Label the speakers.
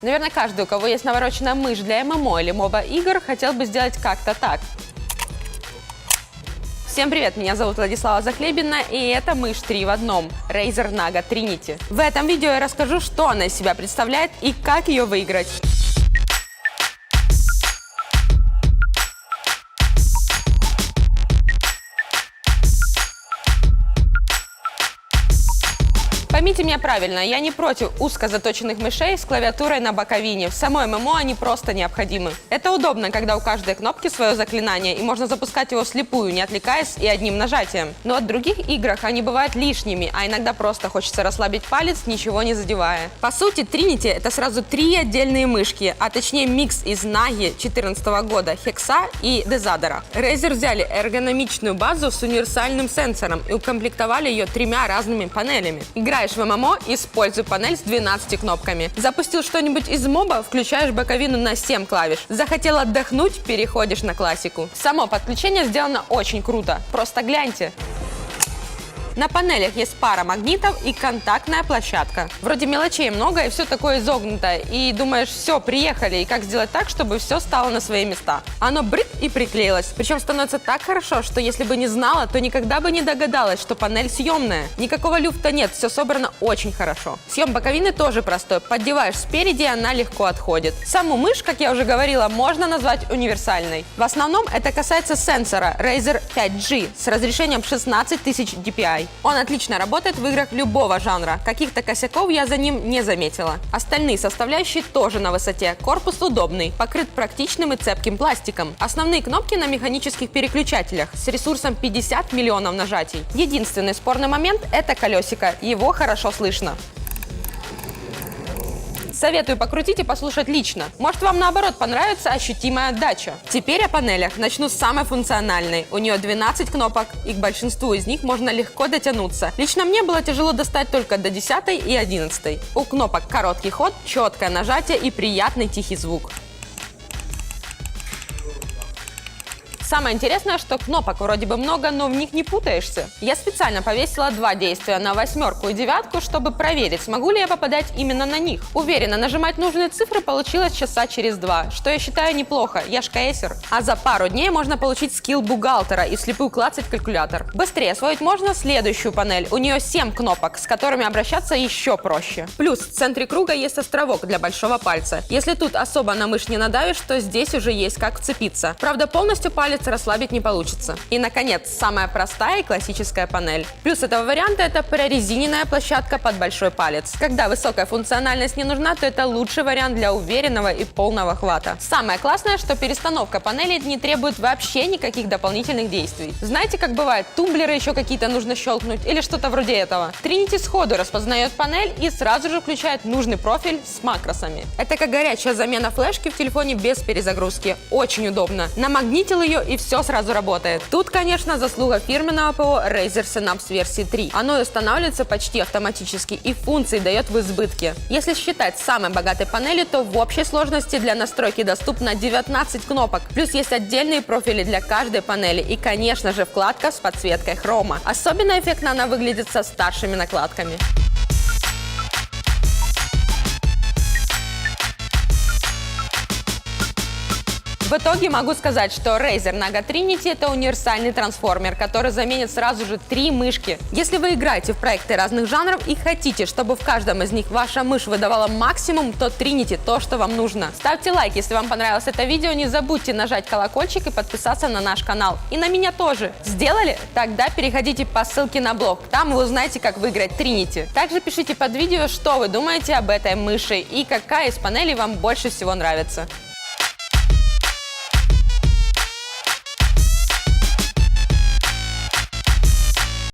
Speaker 1: Наверное, каждый, у кого есть навороченная мышь для ММО или моба игр, хотел бы сделать как-то так. Всем привет, меня зовут Владислава Захлебина, и это мышь 3 в одном – Razer Naga Trinity. В этом видео я расскажу, что она из себя представляет и как ее выиграть. Поймите меня правильно, я не против узко заточенных мышей с клавиатурой на боковине. В самой ММО они просто необходимы. Это удобно, когда у каждой кнопки свое заклинание, и можно запускать его вслепую, не отвлекаясь и одним нажатием. Но от других играх они бывают лишними, а иногда просто хочется расслабить палец, ничего не задевая. По сути, Trinity — это сразу три отдельные мышки, а точнее микс из Nagi 2014 года, Hexa и Dezadder. Razer взяли эргономичную базу с универсальным сенсором и укомплектовали ее тремя разными панелями. Играешь в ММО, используй панель с 12 кнопками. Запустил что-нибудь из моба, включаешь боковину на 7 клавиш. Захотел отдохнуть, переходишь на классику. Само подключение сделано очень круто. Просто гляньте. На панелях есть пара магнитов и контактная площадка. Вроде мелочей много и все такое изогнутое. И думаешь, все, приехали, и как сделать так, чтобы все стало на свои места. Оно брык и приклеилось. Причем становится так хорошо, что если бы не знала, то никогда бы не догадалась, что панель съемная. Никакого люфта нет, все собрано очень хорошо. Съем боковины тоже простой. Поддеваешь спереди, и она легко отходит. Саму мышь, как я уже говорила, можно назвать универсальной. В основном это касается сенсора Razer 5G с разрешением 16 тысяч DPI. Он отлично работает в играх любого жанра. Каких-то косяков я за ним не заметила. Остальные составляющие тоже на высоте. Корпус удобный, покрыт практичным и цепким пластиком. Основные кнопки на механических переключателях с ресурсом 50 миллионов нажатий. Единственный спорный момент – это колесико. Его хорошо слышно. Советую покрутить и послушать лично. Может, вам наоборот понравится ощутимая отдача. Теперь о панелях. Начну с самой функциональной. У нее 12 кнопок, и к большинству из них можно легко дотянуться. Лично мне было тяжело достать только до 10 и 11. У кнопок короткий ход, четкое нажатие и приятный тихий звук. Самое интересное, что кнопок вроде бы много, но в них не путаешься. Я специально повесила два действия на 8 и 9, чтобы проверить, смогу ли я попадать именно на них. Уверена, нажимать нужные цифры получилось часа через 2, что я считаю неплохо, я ж КСер. А за пару дней можно получить скилл бухгалтера и вслепую клацать калькулятор. Быстрее освоить можно следующую панель. У нее 7 кнопок, с которыми обращаться еще проще. Плюс в центре круга есть островок для большого пальца. Если тут особо на мышь не надавишь, то здесь уже есть как вцепиться. Правда, полностью палец расслабить не получится. И, наконец, самая простая и классическая панель. Плюс этого варианта — это прорезиненная площадка под большой палец. Когда высокая функциональность не нужна, то это лучший вариант для уверенного и полного хвата. Самое классное, что перестановка панели не требует вообще никаких дополнительных действий. Знаете, как бывает, тумблеры еще какие-то нужно щелкнуть или что-то вроде этого. Trinity сходу распознает панель и сразу же включает нужный профиль с макросами. Это как горячая замена флешки в телефоне без перезагрузки. Очень удобно. Намагнитил ее, и все сразу работает. Тут, конечно, заслуга фирменного ПО Razer Synapse версии 3. Оно устанавливается почти автоматически и функций дает в избытке. Если считать самой богатой панелью, то в общей сложности для настройки доступно 19 кнопок. Плюс есть отдельные профили для каждой панели и, конечно же, вкладка с подсветкой хрома. Особенно эффектно она выглядит со старшими накладками. В итоге могу сказать, что Razer Naga Trinity — это универсальный трансформер, который заменит сразу же 3 мышки. Если вы играете в проекты разных жанров и хотите, чтобы в каждом из них ваша мышь выдавала максимум, то Trinity — то, что вам нужно. Ставьте лайк, если вам понравилось это видео, не забудьте нажать колокольчик и подписаться на наш канал. И на меня тоже. Сделали? Тогда переходите по ссылке на блог, там вы узнаете, как выиграть Trinity. Также пишите под видео, что вы думаете об этой мыши и какая из панелей вам больше всего нравится.